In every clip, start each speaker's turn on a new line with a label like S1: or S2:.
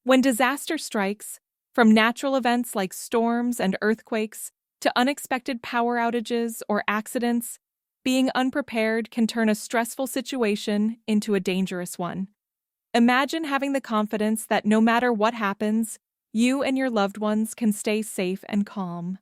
S1: When disaster strikes, from natural events like storms and earthquakes to unexpected power outages or accidents, being unprepared can turn a stressful situation into a dangerous one. Imagine having the confidence that no matter what happens, you and your loved ones can stay safe and calm.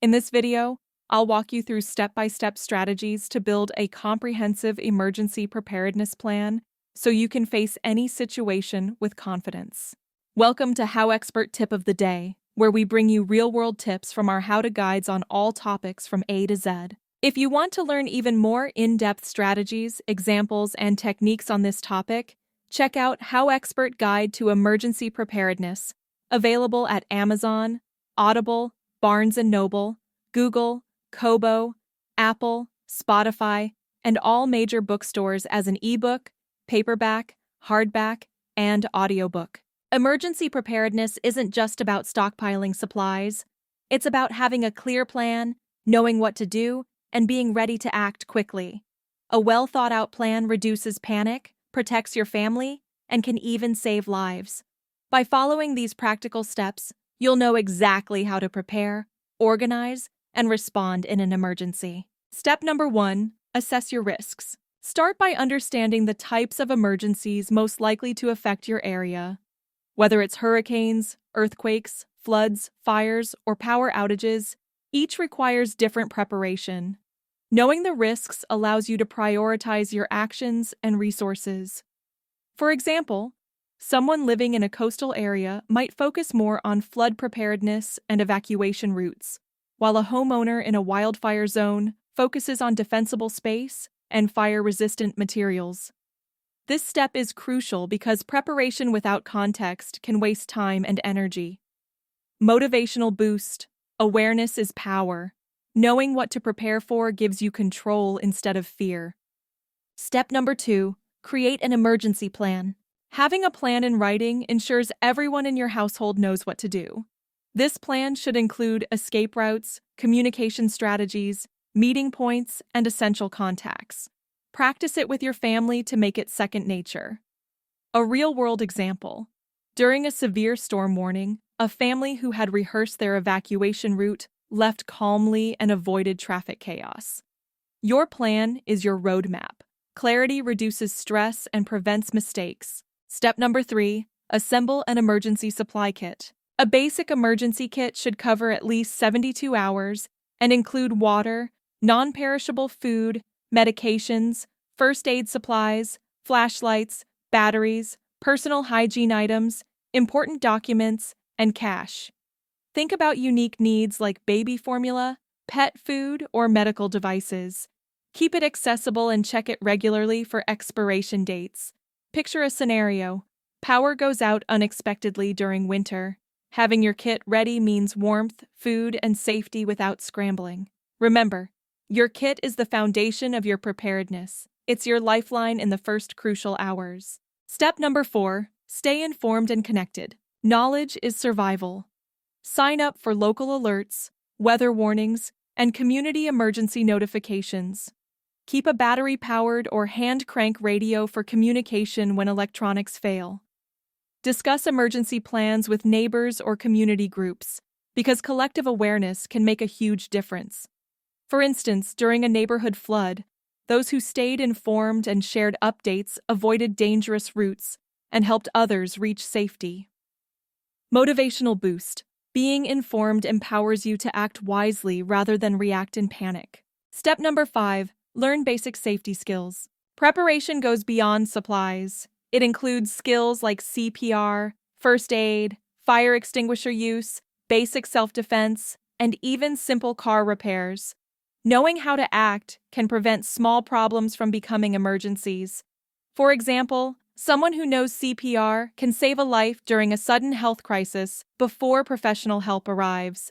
S1: In this video, I'll walk you through step-by-step strategies to build a comprehensive emergency preparedness plan so you can face any situation with confidence. Welcome to HowExpert Tip of the Day, where we bring you real-world tips from our how-to guides on all topics from A to Z. If you want to learn even more in-depth strategies, examples, and techniques on this topic, check out HowExpert Guide to Emergency Preparedness, available at Amazon, Audible, Barnes & Noble, Google, Kobo, Apple, Spotify, and all major bookstores as an ebook, paperback, hardback, and audiobook. Emergency preparedness isn't just about stockpiling supplies. It's about having a clear plan, knowing what to do, and being ready to act quickly. A well-thought-out plan reduces panic, protects your family, and can even save lives. By following these practical steps, you'll know exactly how to prepare, organize, and respond in an emergency. Step number 1, assess your risks. Start by understanding the types of emergencies most likely to affect your area. Whether it's hurricanes, earthquakes, floods, fires, or power outages, each requires different preparation. Knowing the risks allows you to prioritize your actions and resources. For example, someone living in a coastal area might focus more on flood preparedness and evacuation routes, while a homeowner in a wildfire zone focuses on defensible space and fire-resistant materials. This step is crucial because preparation without context can waste time and energy. Motivational boost. Awareness is power. Knowing what to prepare for gives you control instead of fear. Step number 2, create an emergency plan. Having a plan in writing ensures everyone in your household knows what to do. This plan should include escape routes, communication strategies, meeting points, and essential contacts. Practice it with your family to make it second nature. A real-world example. During a severe storm warning, a family who had rehearsed their evacuation route left calmly and avoided traffic chaos. Your plan is your roadmap. Clarity reduces stress and prevents mistakes. Step number 3, assemble an emergency supply kit. A basic emergency kit should cover at least 72 hours and include water, non-perishable food, medications, first aid supplies, flashlights, batteries, personal hygiene items, important documents, and cash. Think about unique needs like baby formula, pet food, or medical devices. Keep it accessible and check it regularly for expiration dates. Picture a scenario. Power goes out unexpectedly during winter. Having your kit ready means warmth, food, and safety without scrambling. Remember, your kit is the foundation of your preparedness. It's your lifeline in the first crucial hours. Step number 4, stay informed and connected. Knowledge is survival. Sign up for local alerts, weather warnings, and community emergency notifications. Keep a battery-powered or hand-crank radio for communication when electronics fail. Discuss emergency plans with neighbors or community groups, because collective awareness can make a huge difference. For instance, during a neighborhood flood, those who stayed informed and shared updates avoided dangerous routes and helped others reach safety. Motivational boost. Being informed empowers you to act wisely rather than react in panic. Step number 5, learn basic safety skills. Preparation goes beyond supplies. It includes skills like CPR, first aid, fire extinguisher use, basic self-defense, and even simple car repairs. Knowing how to act can prevent small problems from becoming emergencies. For example, someone who knows CPR can save a life during a sudden health crisis before professional help arrives.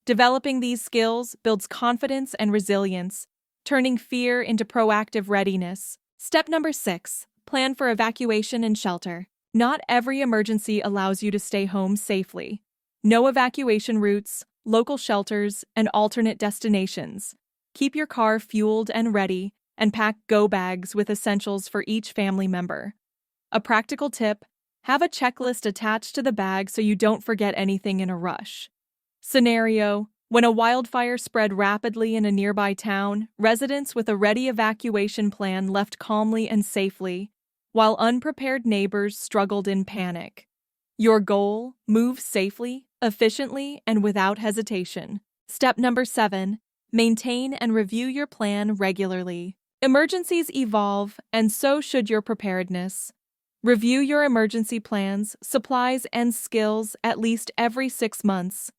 S1: Developing these skills builds confidence and resilience, turning fear into proactive readiness. Step number 6, plan for evacuation and shelter. Not every emergency allows you to stay home safely. Know evacuation routes, local shelters, and alternate destinations. Keep your car fueled and ready, and pack go bags with essentials for each family member. A practical tip: Have a checklist attached to the bag so you don't forget anything in a rush. Scenario: when a wildfire spread rapidly in a nearby town, residents with a ready evacuation plan left calmly and safely, while unprepared neighbors struggled in panic. Your goal: move safely, efficiently, and without hesitation. Step number 7. Maintain and review your plan regularly. Emergencies evolve, and so should your preparedness. Review your emergency plans, supplies, and skills at least every 6 months.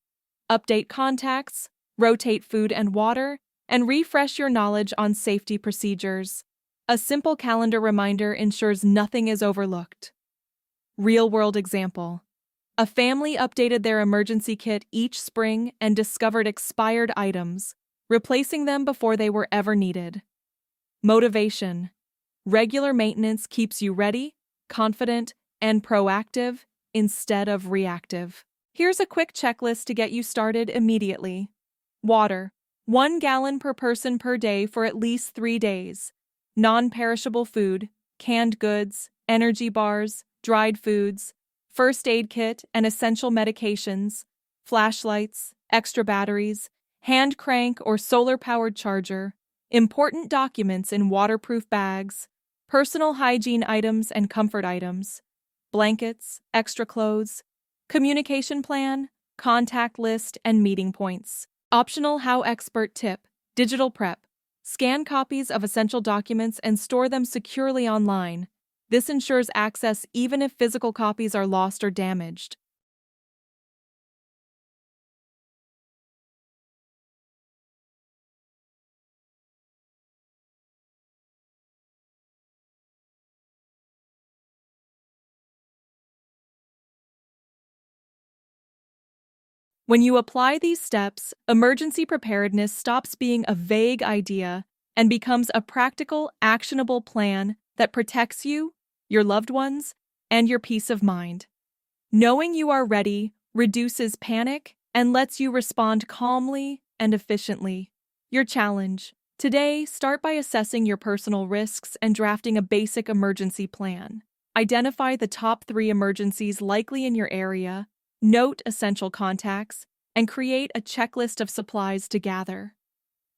S1: Update contacts, rotate food and water, and refresh your knowledge on safety procedures. A simple calendar reminder ensures nothing is overlooked. Real-world example: a family updated their emergency kit each spring and discovered expired items, replacing them before they were ever needed. Motivation: regular maintenance keeps you ready, confident, and proactive instead of reactive. Here's a quick checklist to get you started immediately. Water: 1 gallon per person per day for at least 3 days. Non-perishable food: canned goods, energy bars, dried foods, first aid kit and essential medications, flashlights, extra batteries, hand crank or solar-powered charger, important documents in waterproof bags, personal hygiene items and comfort items, blankets, extra clothes, communication plan, contact list, and meeting points. Optional HowExpert Tip: digital prep. Scan copies of essential documents and store them securely online. This ensures access even if physical copies are lost or damaged. When you apply these steps, emergency preparedness stops being a vague idea and becomes a practical, actionable plan that protects you, your loved ones, and your peace of mind. Knowing you are ready reduces panic and lets you respond calmly and efficiently. Your challenge: today, start by assessing your personal risks and drafting a basic emergency plan. Identify the top 3 emergencies likely in your area, note essential contacts, and create a checklist of supplies to gather.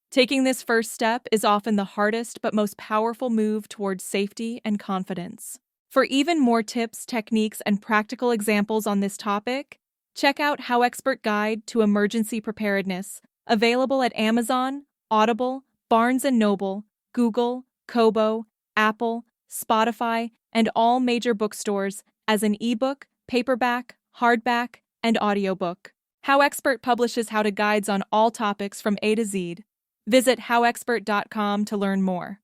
S1: Taking this first step is often the hardest but most powerful move towards safety and confidence. For even more tips, techniques, and practical examples on this topic, check out HowExpert Guide to Emergency Preparedness, available at Amazon, Audible, Barnes & Noble, Google, Kobo, Apple, Spotify, and all major bookstores as an ebook, paperback, hardback, and audiobook. HowExpert publishes how-to guides on all topics from A to Z. Visit howexpert.com to learn more.